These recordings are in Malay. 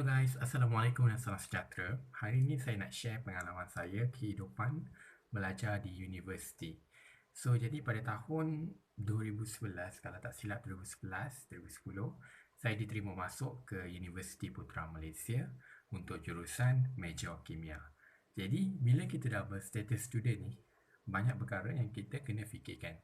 Guys, Assalamualaikum dan salam sejahtera. Hari ini saya nak share pengalaman saya kehidupan belajar di universiti. Jadi pada tahun 2011, kalau tak silap 2011, 2010, saya diterima masuk ke Universiti Putra Malaysia untuk jurusan Major Kimia. Jadi, bila kita dah berstatus student ni, banyak perkara yang kita kena fikirkan.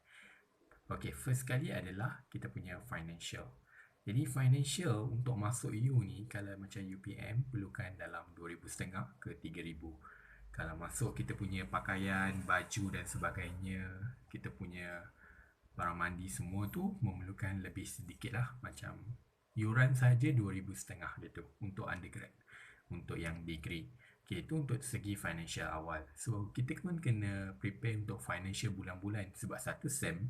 Okay, first kali adalah kita punya financial. Jadi financial untuk masuk U ni, kalau macam UPM, perlukan dalam 2,500 ke 3,000. Kalau masuk kita punya pakaian, baju dan sebagainya, kita punya barang mandi semua tu memerlukan lebih sedikit lah. Macam yuran saja 2,500 dia tu untuk undergrad, untuk yang degree. Okay, itu untuk segi financial awal. So kita pun kena prepare untuk financial bulan-bulan sebab satu sem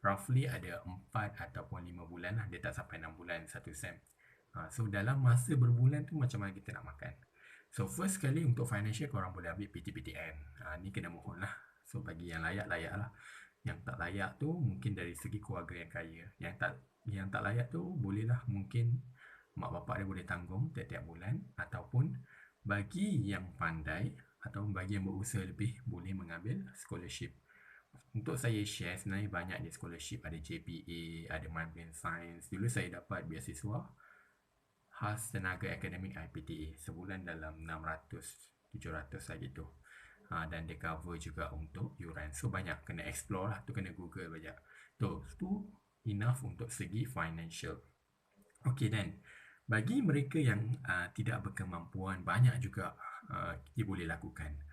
roughly ada 4 ataupun 5 bulan lah. Dia tak sampai 6 bulan satu sem. So dalam masa berbulan tu macam mana kita nak makan. So first kali untuk financial korang boleh ambil PTPTN. Ni kena mohon lah. So bagi yang layak-layak lah. Yang tak layak tu mungkin dari segi keluarga yang kaya. Yang tak layak tu bolehlah mungkin mak bapak dia boleh tanggung tiap-tiap bulan. Ataupun bagi yang pandai atau bagi yang berusaha lebih boleh mengambil scholarship. Untuk saya share, sebenarnya banyak di scholarship. Ada JPA, ada Mandarin Science. Dulu saya dapat beasiswa khas tenaga akademik IPTA. Sebulan dalam 600, 700 lah gitu. Dan dia cover juga untuk yuran. So banyak kena explore lah. Tu kena Google banyak. Tu enough untuk segi financial. Okay, dan bagi mereka yang tidak berkemampuan, banyak juga dia boleh lakukan.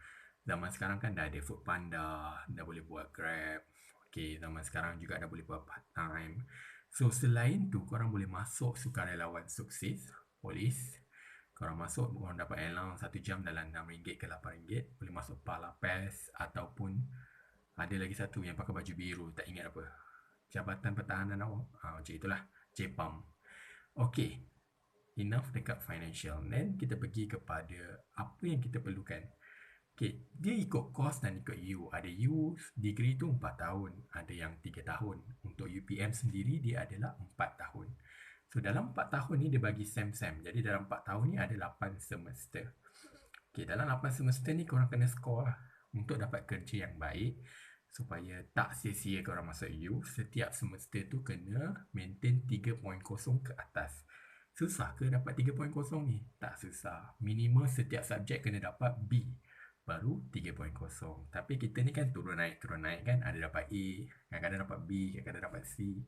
Zaman sekarang kan dah ada Foodpanda, dah boleh buat Grab. Okay, zaman sekarang juga dah boleh buat part time. So selain tu, korang boleh masuk sukarelawan sukses, polis. Korang masuk, korang dapat allowance 1 jam dalam RM6 ke RM8. Boleh masuk Palapes ataupun ada lagi satu yang pakai baju biru, tak ingat apa. Jabatan Pertahanan Awam. Macam itulah, JPAM. Okay, enough dekat financial. Then kita pergi kepada apa yang kita perlukan. Okay, dia ikut course dan ikut U. Ada U, degree tu 4 tahun. Ada yang 3 tahun. Untuk UPM sendiri, dia adalah 4 tahun. So, dalam 4 tahun ni, dia bagi sem-sem. Jadi, dalam 4 tahun ni, ada 8 semester. Okay, dalam 8 semester ni, korang kena score lah. Untuk dapat kerja yang baik. Supaya tak sia-sia korang masuk U. Setiap semester tu kena maintain 3.0 ke atas. Susah ke dapat 3.0 ni? Tak susah. Minimal setiap subjek kena dapat B. Baru 3.0. Tapi kita ni kan turun naik kan. Ada dapat A, kadang-kadang dapat B, kadang-kadang dapat C.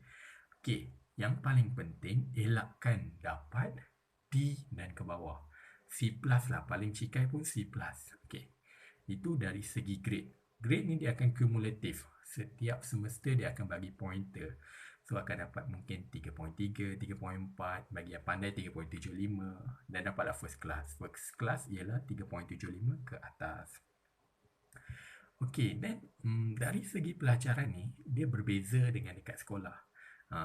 Okey, yang paling penting elakkan dapat D dan ke bawah. C plus lah, paling cikai pun C plus. Okey, itu dari segi grade. Grade ni dia akan kumulatif. Setiap semester dia akan bagi pointer. So akan dapat mungkin 3.3, 3.4, bagi yang pandai 3.75 dan dapatlah first class. First class ialah 3.75 ke atas. Okey, dan dari segi pelajaran ni dia berbeza dengan dekat sekolah.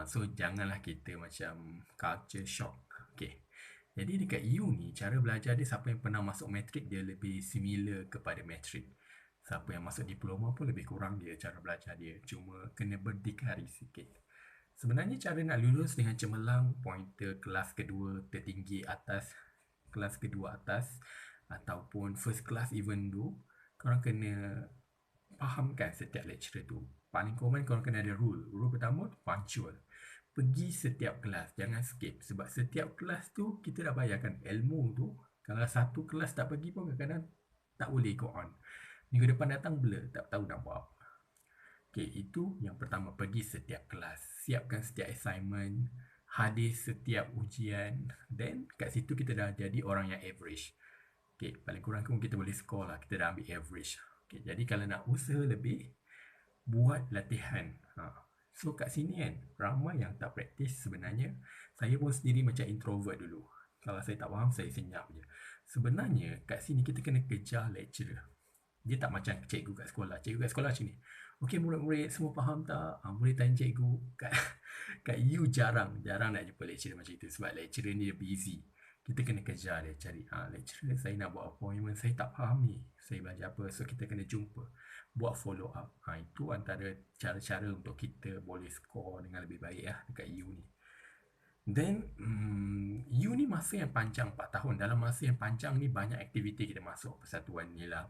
So janganlah kita macam culture shock. Okey. Jadi dekat U ni cara belajar dia, siapa yang pernah masuk matrik dia lebih similar kepada matrik. Siapa yang masuk diploma pun lebih kurang dia cara belajar dia. Cuma kena berdikari sikit. Sebenarnya cara nak lulus dengan cemerlang, pointer kelas kedua tertinggi atas, kelas kedua atas ataupun first class even though, korang kena fahamkan setiap lecturer tu. Paling common korang kena ada rule. Rule pertama, punctual. Pergi setiap kelas, jangan skip. Sebab setiap kelas tu kita dah bayarkan ilmu tu. Kalau satu kelas tak pergi pun kadang-kadang tak boleh go on. Minggu depan datang blur, tak tahu nak buat apa. Okay, itu yang pertama, pergi setiap kelas. Siapkan setiap assignment, hadir setiap ujian. Then, kat situ kita dah jadi orang yang average. Okay, paling kurang pun kita boleh score lah. Kita dah ambil average. Okay, jadi kalau nak usaha lebih, buat latihan. So, kat sini kan, ramai yang tak praktis sebenarnya. Saya pun sendiri macam introvert dulu. Kalau saya tak faham, saya senyap je. Sebenarnya, kat sini kita kena kejar lecturer. Dia tak macam cikgu kat sekolah. Cikgu kat sekolah macam ni. Okey, murid-murid semua faham tak? Boleh tanya cikgu. Kat U jarang nak jumpa lecturer macam itu. Sebab lecturer ni dia busy. Kita kena kejar dia, cari. Lecturer, saya nak buat appointment. Saya tak faham ni. Saya belajar apa. So, kita kena jumpa. Buat follow up. Itu antara cara-cara untuk kita boleh score dengan lebih baik lah dekat U ni. Then you ni masa yang panjang 4 tahun. Dalam masa yang panjang ni banyak aktiviti kita masuk. Persatuan ni lah,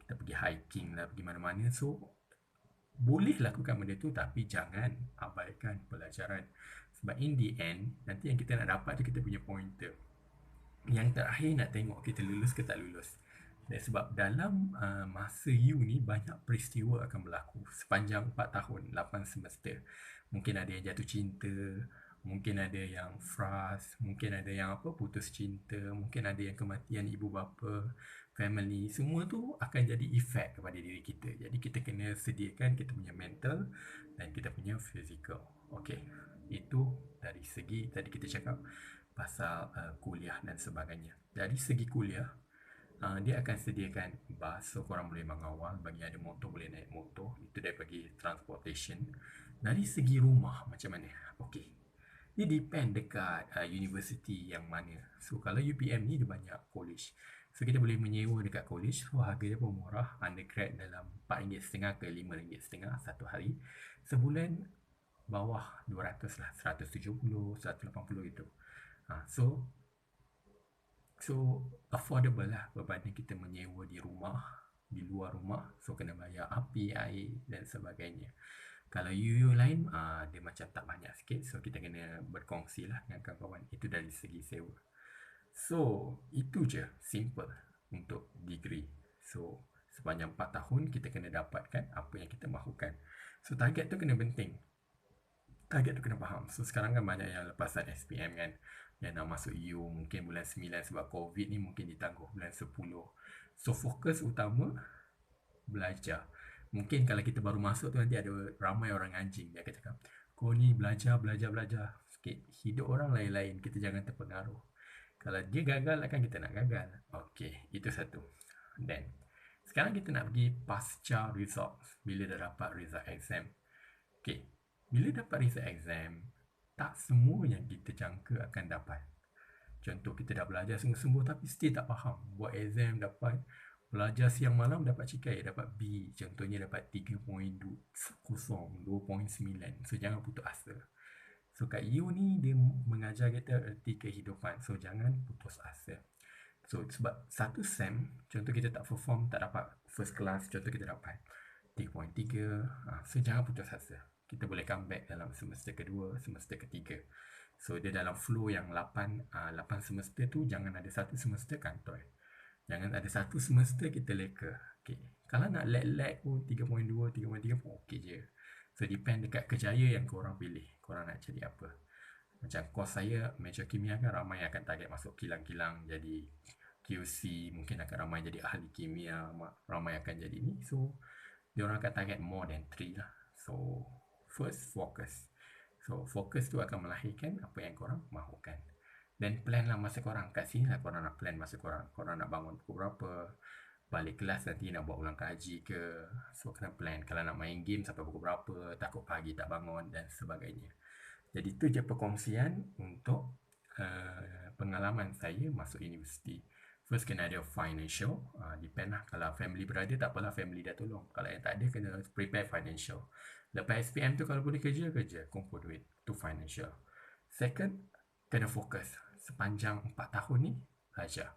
kita pergi hiking lah, pergi mana-mana. So boleh lakukan benda tu, tapi jangan abaikan pelajaran. Sebab in the end, nanti yang kita nak dapat tu kita punya pointer. Yang terakhir nak tengok kita lulus ke tak lulus. Dan sebab dalam masa you ni banyak peristiwa akan berlaku sepanjang 4 tahun, 8 semester. Mungkin ada yang jatuh cinta, mungkin ada yang frust, mungkin ada yang putus cinta, mungkin ada yang kematian ibu bapa, family. Semua tu akan jadi efek kepada diri kita. Jadi kita kena sediakan kita punya mental dan kita punya physical. Okey, itu dari segi tadi kita cakap pasal kuliah dan sebagainya. Dari segi kuliah, dia akan sediakan bas, so korang boleh mengawal. Bagi ada motor boleh naik motor. Itu dari bagi transportation. Dari segi rumah macam mana? Okey, dia depend dekat university yang mana. So kalau UPM ni dia banyak college, so kita boleh menyewa dekat college. So harga dia pun murah. Undergrad dalam RM4.5 ke RM5.5 satu hari. Sebulan bawah 200 lah, 170, 180 gitu. So affordable lah berbanding kita menyewa di rumah, di luar rumah. So kena bayar api, air dan sebagainya. Kalau UU lain, dia macam tak banyak sikit. So kita kena berkongsi lah dengan kawan-kawan. Itu dari segi sewa. So itu je, simple untuk degree. So sepanjang 4 tahun kita kena dapatkan apa yang kita mahukan. So target tu kena penting. Target tu kena faham. So sekarang kan banyak yang lepasan SPM kan, yang nak masuk U mungkin bulan 9 sebab COVID ni mungkin ditangguh bulan 10. So fokus utama belajar. Mungkin kalau kita baru masuk tu nanti ada ramai orang anjing. Dia akan cakap, kau ni belajar sikit. Hidup orang lain-lain, kita jangan terpengaruh. Kalau dia gagal, kan kita nak gagal. Okey, itu satu. Then sekarang kita nak pergi pasca results. Bila dah dapat result exam. Okey, bila dapat result exam, tak semua yang kita jangka akan dapat. Contoh, kita dah belajar sungguh-sungguh tapi still tak faham. Buat exam dapat, belajar siang malam dapat cikai, dapat B. Contohnya dapat 3.0, 2.9. So jangan putus asa. So kat U ni dia mengajar kita erti kehidupan. So jangan putus asa. So sebab satu sem, contoh kita tak perform, tak dapat first class, contoh kita dapat 3.3. So jangan putus asa. Kita boleh come back dalam semester kedua, semester ketiga. So dia dalam flow yang 8 semester tu, jangan ada satu semester kantoi. Jangan ada satu semester kita leka. Okay. Kalau nak lag pun 3.2, 3.3 pun okey je. So depend dekat kejaya yang korang pilih. Korang nak jadi apa. Macam course saya, major kimia kan ramai akan target masuk kilang-kilang, jadi QC, mungkin akan ramai jadi ahli kimia, ramai akan jadi ni. So diorang akan target more than 3 lah. So first fokus. So fokus tu akan melahirkan apa yang korang mahukan. Dan plan lah masa korang. Kat sini lah korang nak plan masa korang. Korang nak bangun pukul berapa, balik kelas nanti nak buat ulang kaji ke. So kena plan. Kalau nak main game sampai pukul berapa, takut pagi tak bangun dan sebagainya. Jadi tu je perkongsian untuk pengalaman saya masuk universiti. First kena ada financial. Depend lah. Kalau family berada tak apalah, family dah tolong. Kalau yang tak ada, kena prepare financial. Lepas SPM tu kalau boleh kerja, kumpul duit. Tu financial. Second, kena fokus. Sepanjang 4 tahun ni, belajar.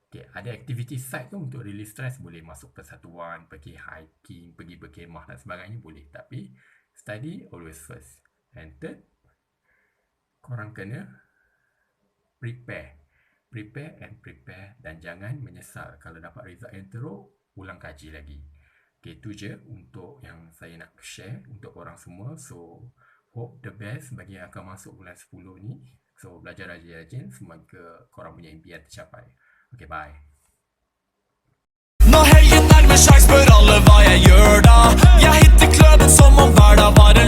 Okay, ada aktiviti side tu untuk release stress. Boleh masuk persatuan, pergi hiking, pergi berkemah dan sebagainya, boleh. Tapi, study always first. And third, korang kena prepare. Prepare and prepare. Dan jangan menyesal. Kalau dapat result yang teruk, ulang kaji lagi. Okay, itu je untuk yang saya nak share untuk korang semua. So, hope the best bagi yang akan masuk bulan 10 ni. So, belajar rajin-rajin. Semoga korang punya impian tercapai. Okay, bye. Nå helgen nærmer seg, spør alle hva jeg gjør da. Jeg hitter kløden som om hverdag var en lø